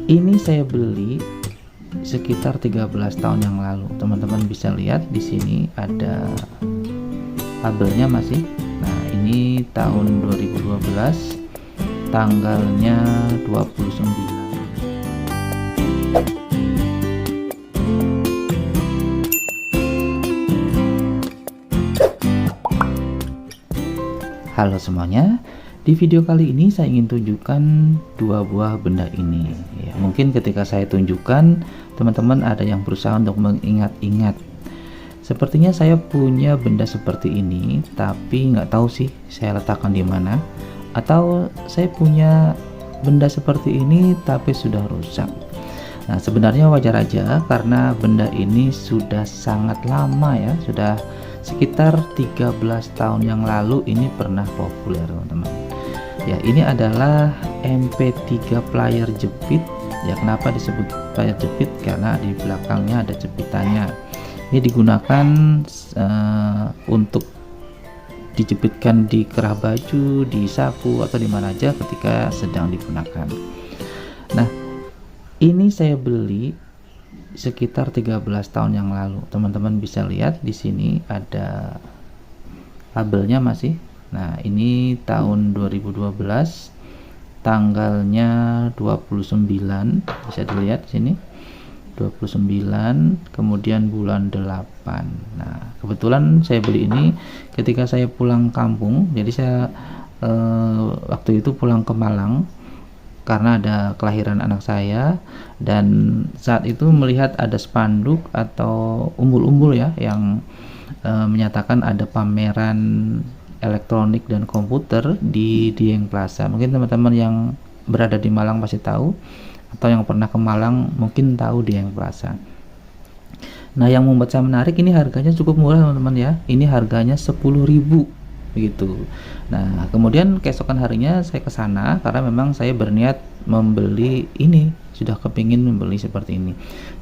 Ini saya beli sekitar 13 tahun yang lalu. Teman-teman bisa lihat di sini ada labelnya masih. Nah, ini tahun 2012, tanggalnya 29. Halo semuanya, di video kali ini saya ingin tunjukkan dua buah benda ini. Ya, mungkin ketika saya tunjukkan, teman-teman ada yang berusaha untuk mengingat-ingat. Sepertinya saya punya benda seperti ini, tapi nggak tahu sih saya letakkan di mana. Atau saya punya benda seperti ini, tapi sudah rusak. Nah, sebenarnya wajar aja karena benda ini sudah sangat lama ya, sudah sekitar 13 tahun yang lalu ini pernah populer, teman-teman. Ya, ini adalah MP3 player jepit. Ya, kenapa disebut player jepit? Karena di belakangnya ada jepitannya. Ini digunakan untuk dijepitkan di kerah baju, di saku, atau di mana aja ketika sedang digunakan. Nah, ini saya beli sekitar 13 tahun yang lalu. Teman-teman bisa lihat di sini ada labelnya masih. Nah, ini tahun 2012, tanggalnya 29, bisa dilihat di sini. 29, kemudian bulan 8. Nah, kebetulan saya beli ini ketika saya pulang kampung. Jadi saya waktu itu pulang ke Malang karena ada kelahiran anak saya, dan saat itu melihat ada spanduk atau umbul-umbul ya yang menyatakan ada pameran elektronik dan komputer di Dieng Plaza. Mungkin teman-teman yang berada di Malang pasti tahu, atau yang pernah ke Malang mungkin tahu Dieng Plaza. Nah, yang membuat saya menarik, ini harganya cukup murah teman-teman ya. Ini harganya 10.000 begitu. Nah, kemudian keesokan harinya saya ke sana karena memang saya berniat membeli ini, sudah kepingin membeli seperti ini.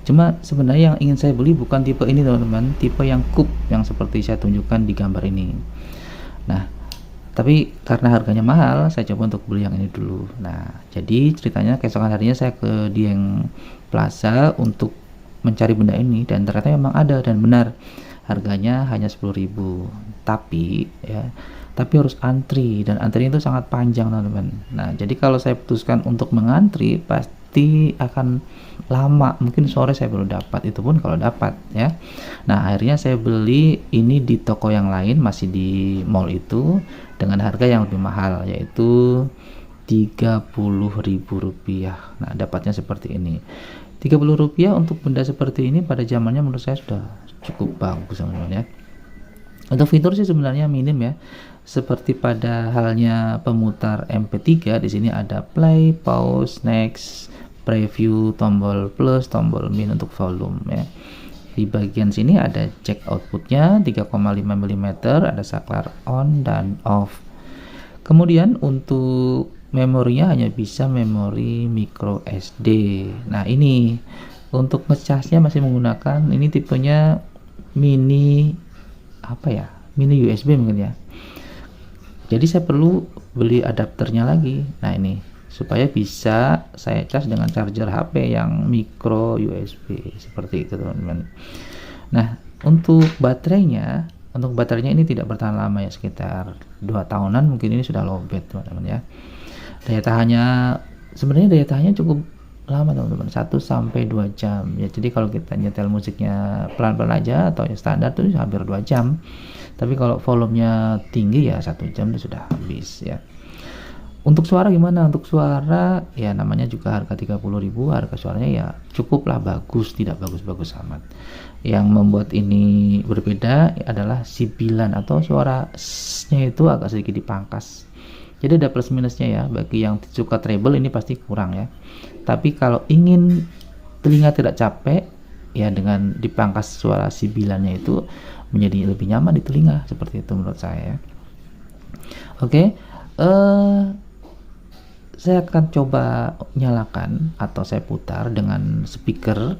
Cuma sebenarnya yang ingin saya beli bukan tipe ini teman-teman, tipe yang coupe yang seperti saya tunjukkan di gambar ini. Nah, tapi karena harganya mahal, saya coba untuk beli yang ini dulu. Nah, jadi ceritanya keesokan harinya saya ke Dieng Plaza untuk mencari benda ini, dan ternyata memang ada dan benar harganya hanya 10.000. Tapi harus antri, dan antrinya itu sangat panjang teman-teman. Nah, jadi kalau saya putuskan untuk mengantri pasti akan lama, mungkin sore saya baru dapat, itu pun kalau dapat ya. Nah, akhirnya saya beli ini di toko yang lain, masih di mall itu, dengan harga yang lebih mahal, yaitu Rp30.000. Nah, dapatnya seperti ini. Rp30 untuk benda seperti ini pada zamannya menurut saya sudah cukup bagus teman-teman ya. Untuk fitur sih sebenarnya minim ya. Seperti pada halnya pemutar MP3, di sini ada play, pause, next, preview, tombol plus, tombol min untuk volume ya. Di bagian sini ada jack outputnya 3,5 mm, ada saklar on dan off. Kemudian untuk memorinya hanya bisa memori micro SD. Nah, ini untuk ngecasnya masih menggunakan ini tipenya mini mini USB mungkin ya. Jadi saya perlu beli adapternya lagi. Nah, ini supaya bisa saya cas dengan charger HP yang micro USB seperti itu teman-teman. Nah, untuk baterainya ini tidak bertahan lama ya, sekitar 2 tahunan mungkin ini sudah lowbat teman-teman ya. Sebenarnya daya tahannya cukup lama teman-teman, 1 sampai 2 jam ya. Jadi kalau kita nyetel musiknya pelan-pelan aja atau yang standar tuh hampir 2 jam. Tapi kalau volumenya tinggi ya 1 jam itu sudah habis ya. Untuk suara gimana? Untuk suara ya namanya juga harga 30.000, harga suaranya ya cukuplah bagus, tidak bagus-bagus amat. Yang membuat ini berbeda adalah sibilan atau suara S-nya itu agak sedikit dipangkas. Jadi ada plus minusnya ya. Bagi yang suka treble ini pasti kurang ya. Tapi kalau ingin telinga tidak capek ya, dengan dipangkas suara sibilannya itu menjadi lebih nyaman di telinga, seperti itu menurut saya. Oke, saya akan coba nyalakan atau saya putar dengan speaker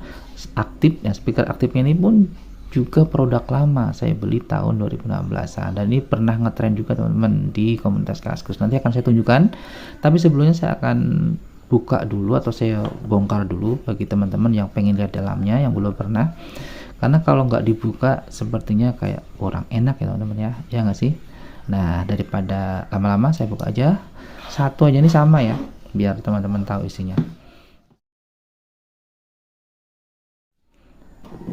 aktif ya. Speaker aktifnya ini pun juga produk lama, saya beli tahun 2016an, dan ini pernah ngetrend juga teman-teman di komunitas Kaskus. Nanti akan saya tunjukkan, tapi sebelumnya saya akan buka dulu atau saya bongkar dulu bagi teman-teman yang pengen lihat dalamnya yang belum pernah, karena kalau nggak dibuka sepertinya kayak kurang enak ya teman-teman ya nggak sih. Nah, daripada lama-lama saya buka aja satu aja, ini sama ya, biar teman-teman tahu isinya.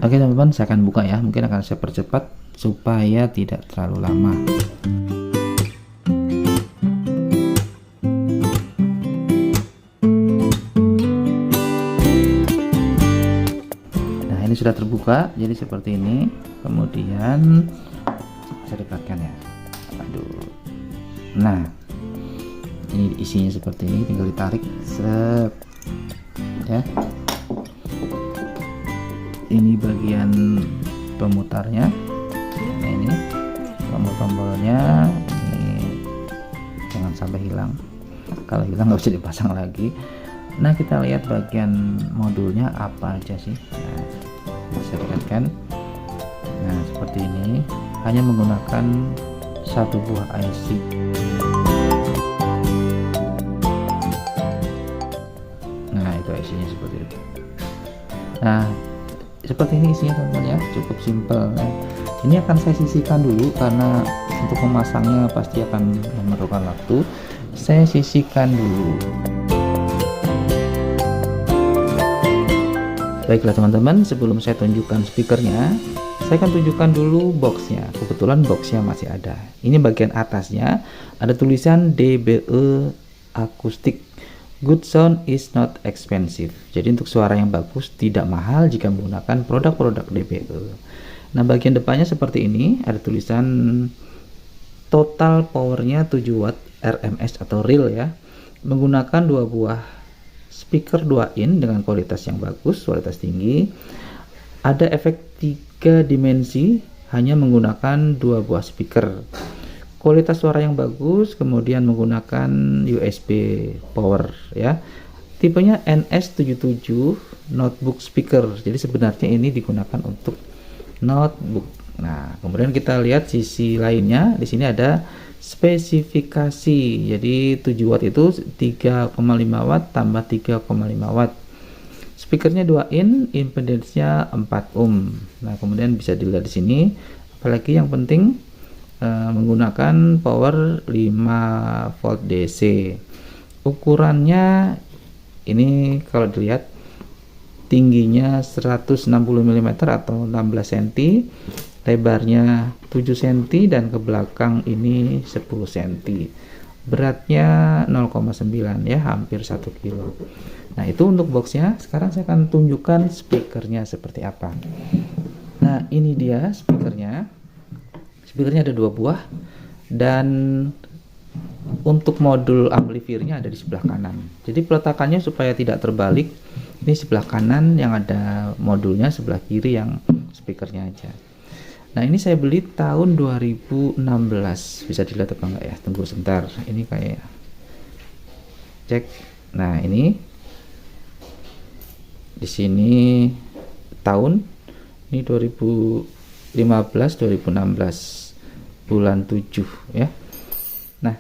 Oke teman-teman, saya akan buka ya, mungkin akan saya percepat supaya tidak terlalu lama. Nah, ini sudah terbuka, jadi seperti ini. Kemudian saya dekatkan ya. Aduh. Nah, ini isinya seperti ini, tinggal ditarik set ya. Ini bagian pemutarnya. Nah, ini tombol-tombolnya, ini jangan sampai hilang, kalau hilang nggak bisa dipasang lagi. Nah, kita lihat bagian modulnya apa aja sih. Nah, bisa dekatkan. Nah, seperti ini, hanya menggunakan satu buah IC. Nah, itu IC-nya seperti itu. Nah, seperti ini isinya teman-teman ya, cukup simpel ya. Ini akan saya sisihkan dulu karena untuk memasangnya pasti akan memerlukan waktu. Saya sisihkan dulu. Baiklah teman-teman, sebelum saya tunjukkan speakernya, saya akan tunjukkan dulu boxnya. Kebetulan boxnya masih ada. Ini bagian atasnya ada tulisan DBE Acoustic. Good sound is not expensive. Jadi untuk suara yang bagus tidak mahal jika menggunakan produk-produk DBE. Nah, bagian depannya seperti ini, ada tulisan total powernya 7 watt RMS atau real ya. Menggunakan dua buah speaker 2 in dengan kualitas yang bagus, kualitas tinggi. Ada efek 3 dimensi hanya menggunakan 2 buah speaker. Kualitas suara yang bagus, kemudian menggunakan USB power ya. Tipenya NS77 notebook speaker. Jadi sebenarnya ini digunakan untuk notebook. Nah, kemudian kita lihat sisi lainnya. Di sini ada spesifikasi. Jadi 7 watt itu 3,5 watt tambah 3,5 watt. Speakernya 2 in, impedance-nya 4 ohm. Nah, kemudian bisa dilihat di sini. Apalagi yang penting menggunakan power 5 volt DC. Ukurannya ini kalau dilihat tingginya 160 mm atau 16 cm, lebarnya 7 cm dan ke belakang ini 10 cm. Beratnya 0,9 ya, hampir 1 kilo. Nah, itu untuk boxnya. Sekarang saya akan tunjukkan speakernya seperti apa. Nah, ini dia speakernya. Speakernya ada 2 buah, dan untuk modul amplifiernya ada di sebelah kanan. Jadi peletakannya supaya tidak terbalik, ini sebelah kanan yang ada modulnya, sebelah kiri yang speakernya aja. Nah, ini saya beli tahun 2016. Bisa dilihat apa enggak ya? Tunggu sebentar. Ini kayak cek. Nah, ini di sini tahun ini 2015 bulan 7 ya. Nah,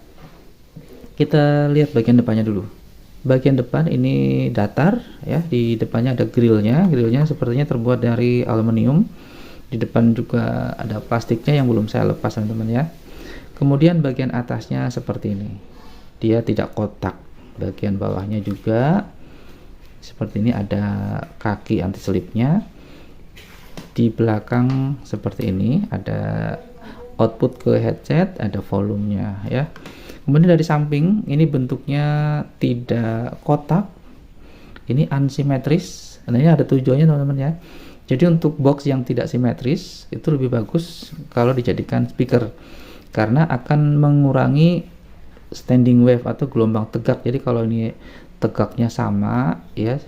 kita lihat bagian depannya dulu. Bagian depan ini datar ya, di depannya ada grillnya. Grillnya sepertinya terbuat dari aluminium. Di depan juga ada plastiknya yang belum saya lepas teman-teman ya. Kemudian bagian atasnya seperti ini, dia tidak kotak. Bagian bawahnya juga seperti ini, ada kaki anti selipnya. Di belakang seperti ini ada output ke headset, ada volumenya ya. Kemudian dari samping ini bentuknya tidak kotak, ini unsimetris. Nah, ini ada tujuannya teman-teman ya. Jadi untuk box yang tidak simetris itu lebih bagus kalau dijadikan speaker, karena akan mengurangi standing wave atau gelombang tegak. Jadi kalau ini tegaknya sama ya,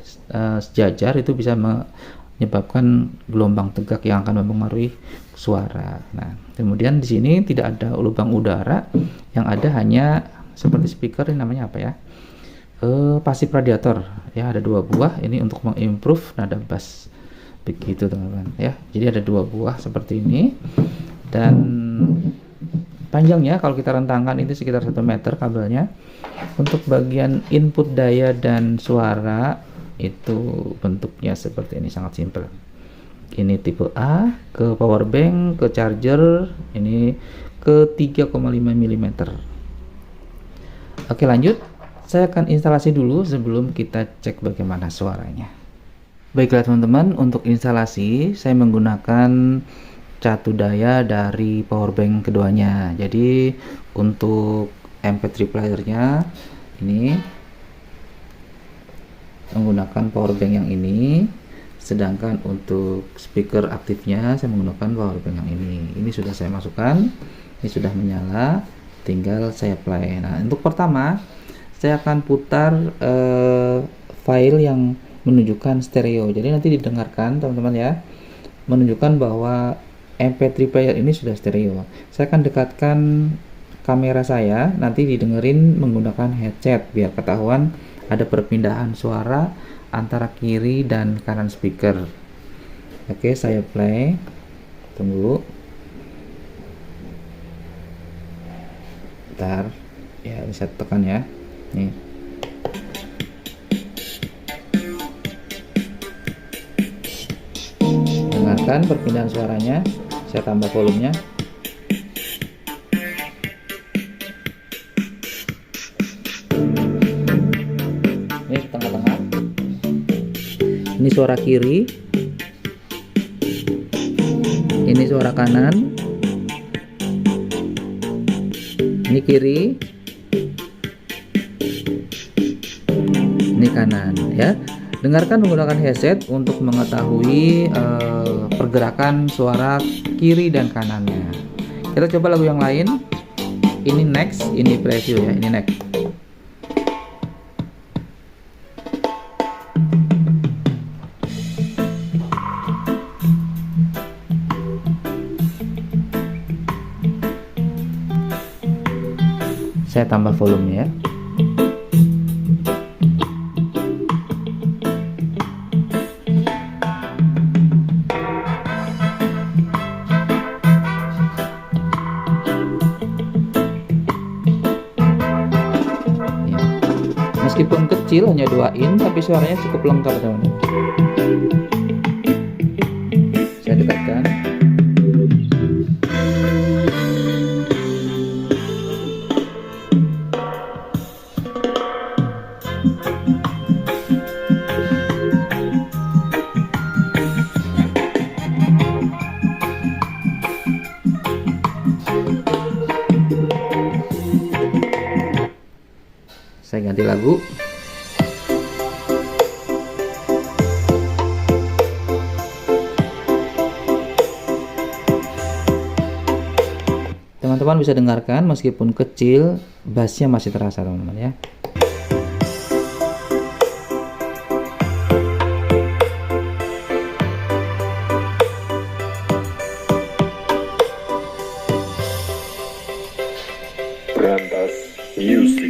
sejajar, itu bisa menyebabkan gelombang tegak yang akan mempengaruhi suara. Nah, kemudian di sini tidak ada lubang udara, yang ada hanya seperti speaker, ini namanya apa ya? Pasif radiator ya, ada 2 buah. Ini untuk mengimprove nada bass, begitu teman-teman ya. Jadi ada 2 buah seperti ini, dan panjangnya kalau kita rentangkan itu sekitar 1 meter kabelnya. Untuk bagian input daya dan suara itu bentuknya seperti ini, sangat simpel. Ini tipe A, ke power bank, ke charger, ini ke 3,5 mm. Oke, lanjut. Saya akan instalasi dulu sebelum kita cek bagaimana suaranya. Baiklah teman-teman, untuk instalasi saya menggunakan catu daya dari power bank keduanya. Jadi untuk MP3 playernya ini menggunakan power bank yang ini, sedangkan untuk speaker aktifnya saya menggunakan power bank yang ini. Ini sudah saya masukkan, ini sudah menyala, tinggal saya play. Nah, untuk pertama saya akan putar file yang menunjukkan stereo. Jadi nanti didengarkan teman-teman ya, menunjukkan bahwa MP3 player ini sudah stereo. Saya akan dekatkan kamera saya, nanti didengerin menggunakan headset biar ketahuan ada perpindahan suara antara kiri dan kanan speaker. Oke, saya play. Tunggu. Bentar. Ya, bisa tekan ya. Nih. Dengarkan perpindahan suaranya. Saya tambah volumenya. Ini tengah-tengah. Ini suara kiri. Ini suara kanan. Ini kiri. Ini kanan ya. Dengarkan menggunakan headset untuk mengetahui pergerakan suara kiri dan kanannya. Kita coba lagu yang lain. Ini next, ini preview ya, ini next. Saya tambah volumenya ya. Meskipun kecil, hanya 2 in, tapi suaranya cukup lengkap teman-teman. Saya dekatkan. Saya ganti lagu. Teman-teman bisa dengarkan meskipun kecil, bassnya masih terasa teman-teman ya. Berantas Music.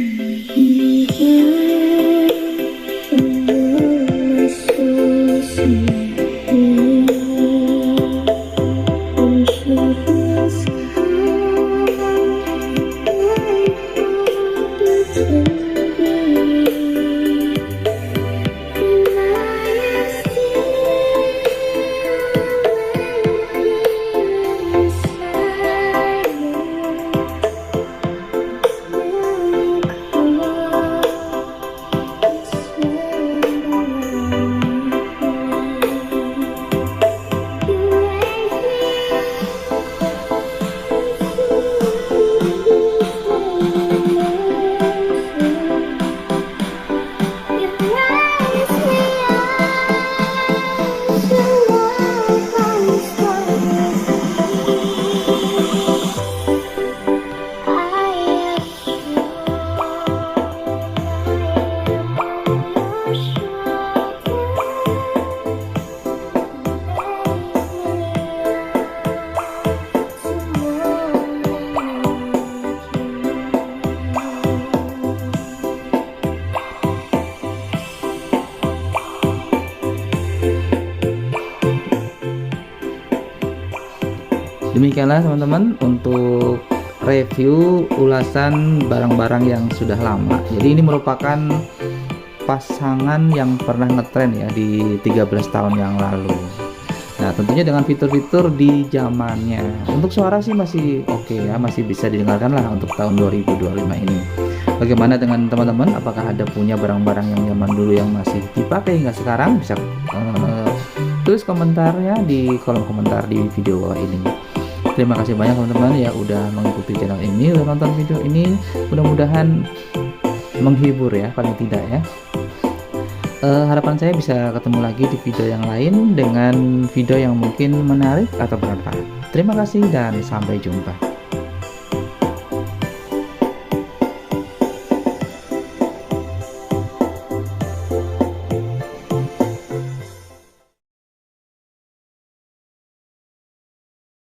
Demikianlah teman-teman untuk review ulasan barang-barang yang sudah lama. Jadi ini merupakan pasangan yang pernah ngetren ya di 13 tahun yang lalu. Nah, tentunya dengan fitur-fitur di zamannya. Untuk suara sih masih oke ya, masih bisa didengarkan lah untuk tahun 2025 ini. Bagaimana dengan teman-teman? Apakah ada punya barang-barang yang zaman dulu yang masih dipakai hingga sekarang? Bisa tulis komentarnya di kolom komentar di video bawah ini. Terima kasih banyak teman-teman ya udah mengikuti channel ini, udah nonton video ini. Mudah-mudahan menghibur ya, paling tidak ya. Harapan saya bisa ketemu lagi di video yang lain dengan video yang mungkin menarik atau bermanfaat. Terima kasih dan sampai jumpa.